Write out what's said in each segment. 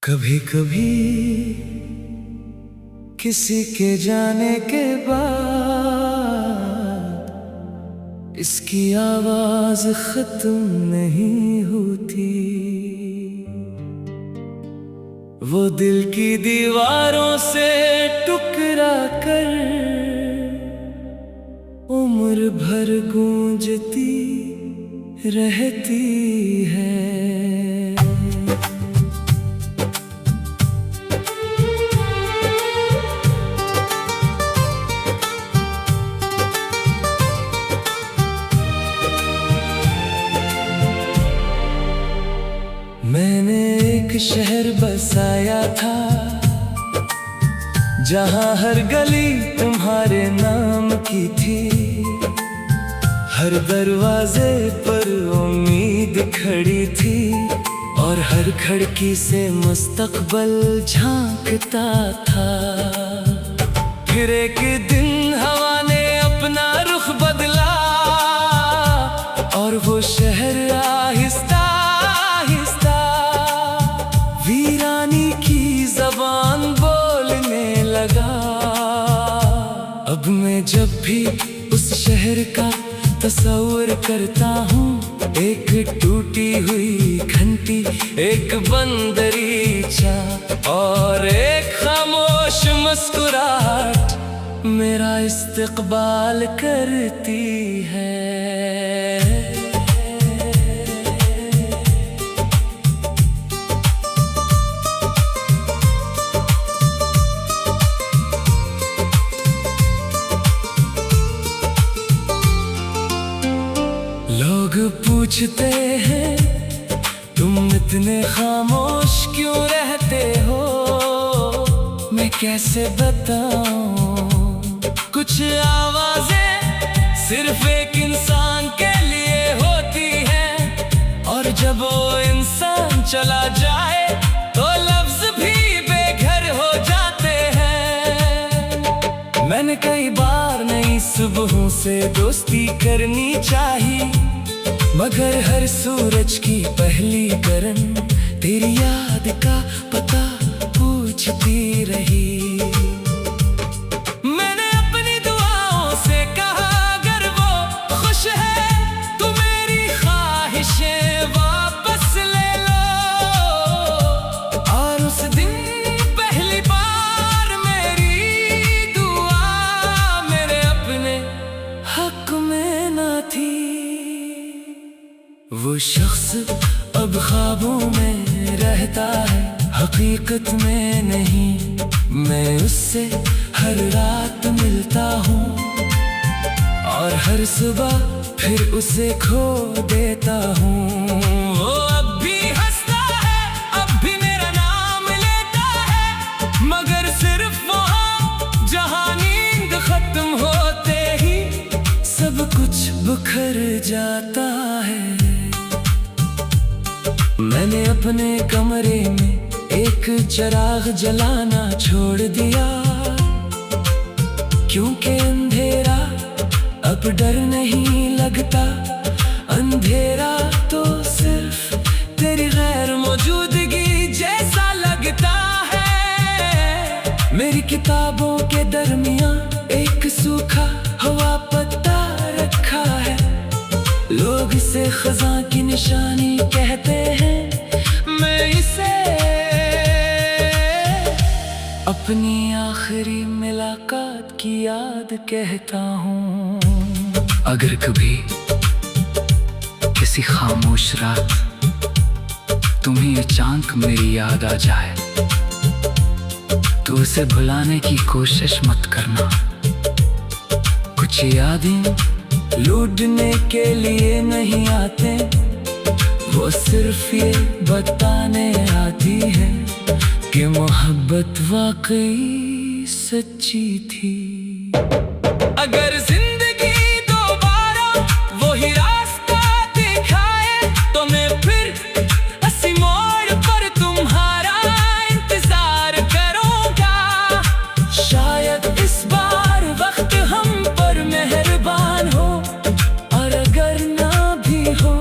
कभी कभी किसी के जाने के बाद इसकी आवाज खत्म नहीं होती। वो दिल की दीवारों से टुकरा कर उम्र भर गूंजती रहती है। मैंने एक शहर बसाया था जहां हर गली तुम्हारे नाम की थी। हर दरवाजे पर उम्मीद खड़ी थी और हर खिड़की से मुस्तकबल झांकता था। फिर एक दिन हवा ने अपना रुख बदला और वो शहर आहिस्ता आहिस्ता वीरानी की ज़बान बोलने लगा। अब मैं जब भी उस शहर का तस्वीर करता हूँ, एक टूटी हुई घंटी, एक बंदरीचा और एक खामोश मुस्कुराहट मेरा इस्तकबाल करती है। लोग पूछते हैं तुम इतने खामोश क्यों रहते हो, मैं कैसे बताऊं। कुछ आवाजें सिर्फ एक इंसान के लिए होती हैं और जब वो इंसान चला जाए तो लफ्ज भी बेघर हो जाते हैं। मैंने कई बार नई सुबहों से दोस्ती करनी चाहिए, मगर हर सूरज की पहली किरण तेरी याद का पता पूछती रही। मैंने अपनी दुआओं से कहा अगर वो खुश है तो मेरी ख्वाहिशें वापस ले लो। और उस दिन पहली बार मेरी दुआ मेरे अपने हक में ना थी। वो शख्स अब ख्वाबों में रहता है, हकीकत में नहीं। मैं उससे हर रात मिलता हूँ और हर सुबह फिर उसे खो देता हूँ। वो अब भी हंसता है, अब भी मेरा नाम लेता है, मगर सिर्फ वहाँ जहाँ नींद खत्म होते ही सब कुछ बिखर जाता है। मैंने अपने कमरे में एक चिराग जलाना छोड़ दिया, क्योंकि अंधेरा अब डर नहीं लगता। अंधेरा तो सिर्फ तेरी गैर मौजूदगी जैसा लगता है। मेरी किताबों के दरमियां एक सूखा हवा पत्ता रखा है। लोग इसे खज़ां की निशानी कहते हैं, मैं इसे अपनी आखिरी मुलाकात की याद कहता हूँ। अगर कभी किसी खामोश रात तुम्हें अचानक मेरी याद आ जाए तो उसे भुलाने की कोशिश मत करना। कुछ यादें लूटने के लिए नहीं आते, वो सिर्फ ये बताने आती है कि मोहब्बत वाकई सच्ची थी। अगर जिंदगी दोबारा वही रास्ता दिखाए तो मैं फिर इसी मोड़ पर तुम्हारा इंतजार करूंगा। शायद इस बार वक्त हम पर मेहरबान हो, और अगर ना भी हो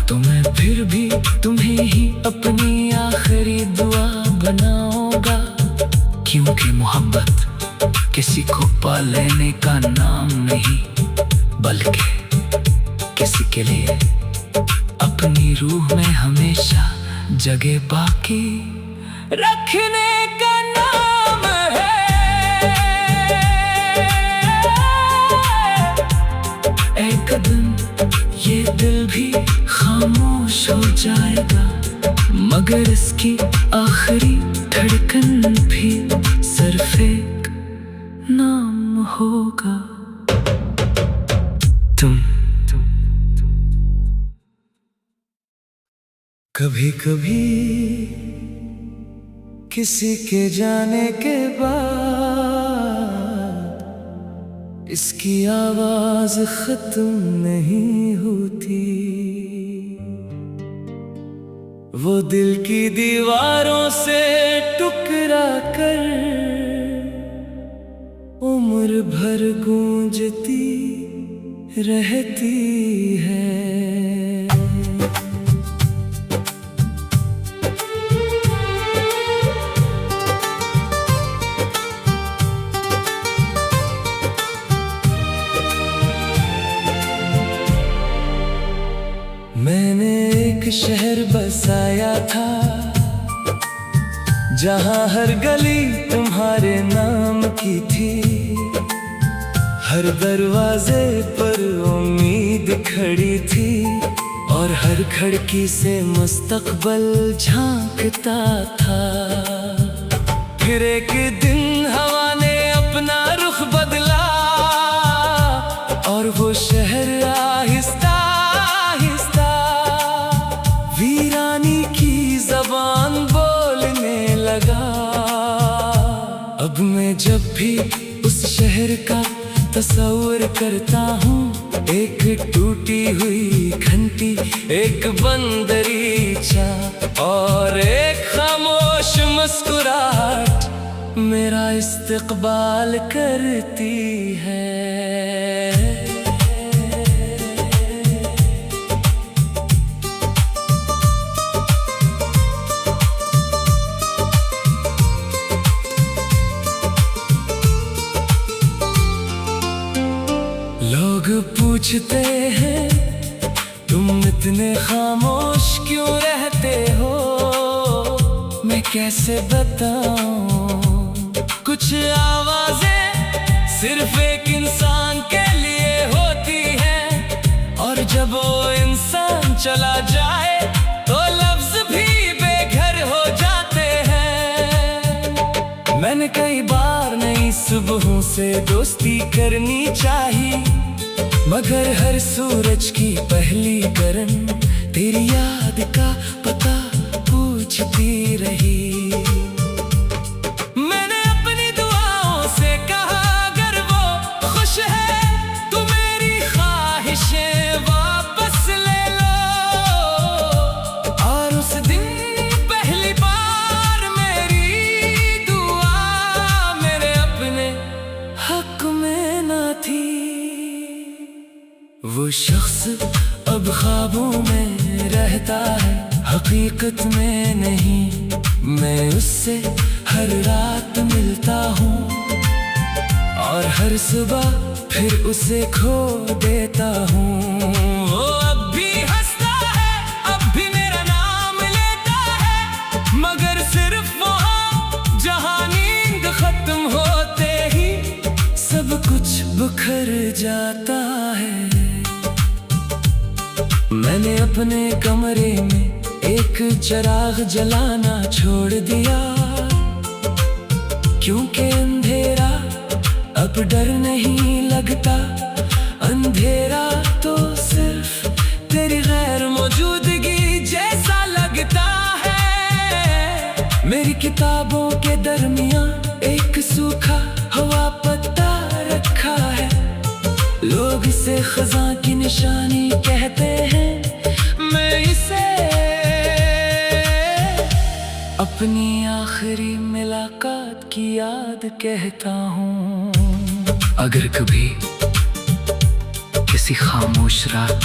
तो मैं फिर भी तुम्हें ही अपनी आखिरी दुआ बनाऊंगा, क्योंकि मोहब्बत किसी को पा लेने का नाम नहीं, बल्कि किसी के लिए अपनी रूह में हमेशा जगह बाकी रखने का नाम है। एक दिन ये दिल भी खामोश हो जाएगा, मगर इसकी आखिरी धड़कन भी सिर्फ एक नाम होगा, तुम। कभी कभी किसी के जाने के बाद इसकी आवाज खत्म नहीं होती, वो दिल की दीवारों से टकरा कर उम्र भर गूंजती रहती है। मैंने एक शहर बसाया था, जहां हर गली तुम्हारे नाम की थी, हर दरवाजे पर उम्मीद खड़ी थी, और हर खिड़की से मुस्तकबल झांकता था। फिर एक दिन हवा ने अपना रुख बदला, और वो शहर आहिस्ता वीरानी की ज़बान बोलने लगा। अब मैं जब भी उस शहर का तस्वीर करता हूँ, एक टूटी हुई घंटी, एक बंदरीचा और एक खामोश मुस्कुराहट मेरा इस्तकबाल करती है। लोग पूछते हैं तुम इतने खामोश क्यों रहते हो, मैं कैसे बताऊं। कुछ आवाजें सिर्फ एक इंसान के लिए होती हैं, और जब वो इंसान चला जाए तो लफ्ज भी बेघर हो जाते हैं। मैंने कई बार नई सुबहों से दोस्ती करनी चाहिए, मगर हर सूरज की पहली किरण तेरी याद का पता पूछती रही। मैंने अपनी दुआओं से कहा अगर वो खुश है तो मेरी ख्वाहिशें वापस ले लो, और उस दिन पहली बार मेरी दुआ मेरे अपने हक में ना थी। वो शख्स अब ख्वाबों में रहता है, हकीकत में नहीं। मैं उससे हर रात मिलता हूँ, और हर सुबह फिर उसे खो देता हूँ। वो अब भी हंसता है, अब भी मेरा नाम लेता है, मगर सिर्फ वहाँ जहाँ नींद खत्म होते ही सब कुछ बिखर जाता है। मैंने अपने कमरे में एक चिराग जलाना छोड़ दिया, क्योंकि अंधेरा अब डर नहीं लगता। अंधेरा तो सिर्फ तेरी गैर मौजूदगी जैसा लगता है। मेरी किताबों के दरमियां एक सूखा हवा पत्ता रखा है, लोग इसे खज़ां की निशानी कहते हैं। मैं इसे अपनी आखिरी मुलाकात की याद कहता हूँ। अगर कभी किसी खामोश रात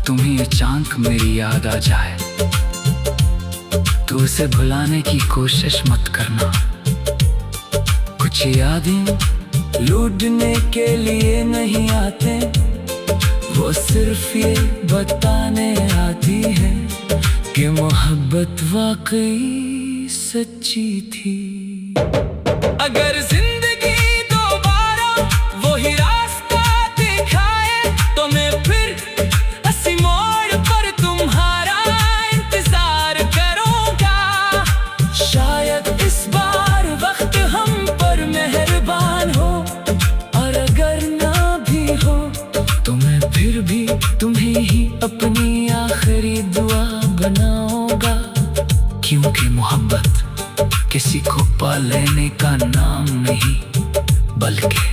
तुम्हें अचानक मेरी याद आ जाए, तू उसे भुलाने की कोशिश मत करना। कुछ यादें लूटने के लिए नहीं आते, वो सिर्फ ये बताने आती है कि मोहब्बत वाकई सच्ची थी। अगर जिंदगी दोबारा वही रास्ता दिखाए तो मैं फिर हंसी मोड़ पर तुम्हारा इंतजार करूंगा। शायद इस बार वक्त हम पर मेहरबान हो, और अगर ना भी हो तो मैं फिर भी तुम्हें ही अपनी आखिरी दुआ बनाऊंगा। क्योंकि मोहब्बत किसी को पा लेने का नाम नहीं, बल्कि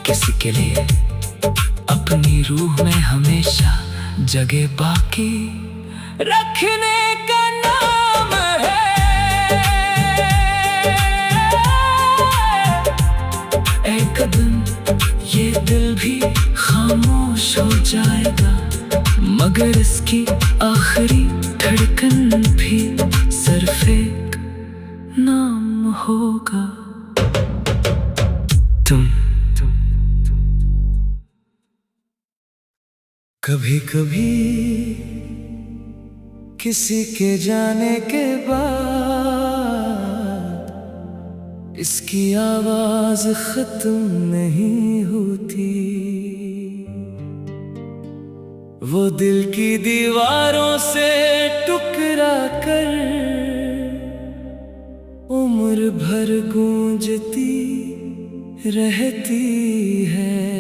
किसी के लिए अपनी रूह में हमेशा जगह बाकी रखने का नाम है। एक दिन ये दिल भी खामोश हो जाएगा, मगर इसकी आखिरी धड़कन भी सिर्फ एक नाम होगा, तुम। कभी कभी किसी के जाने के बाद इसकी आवाज खत्म नहीं होती, वो दिल की दीवारों से टकरा कर उम्र भर गूंजती रहती है।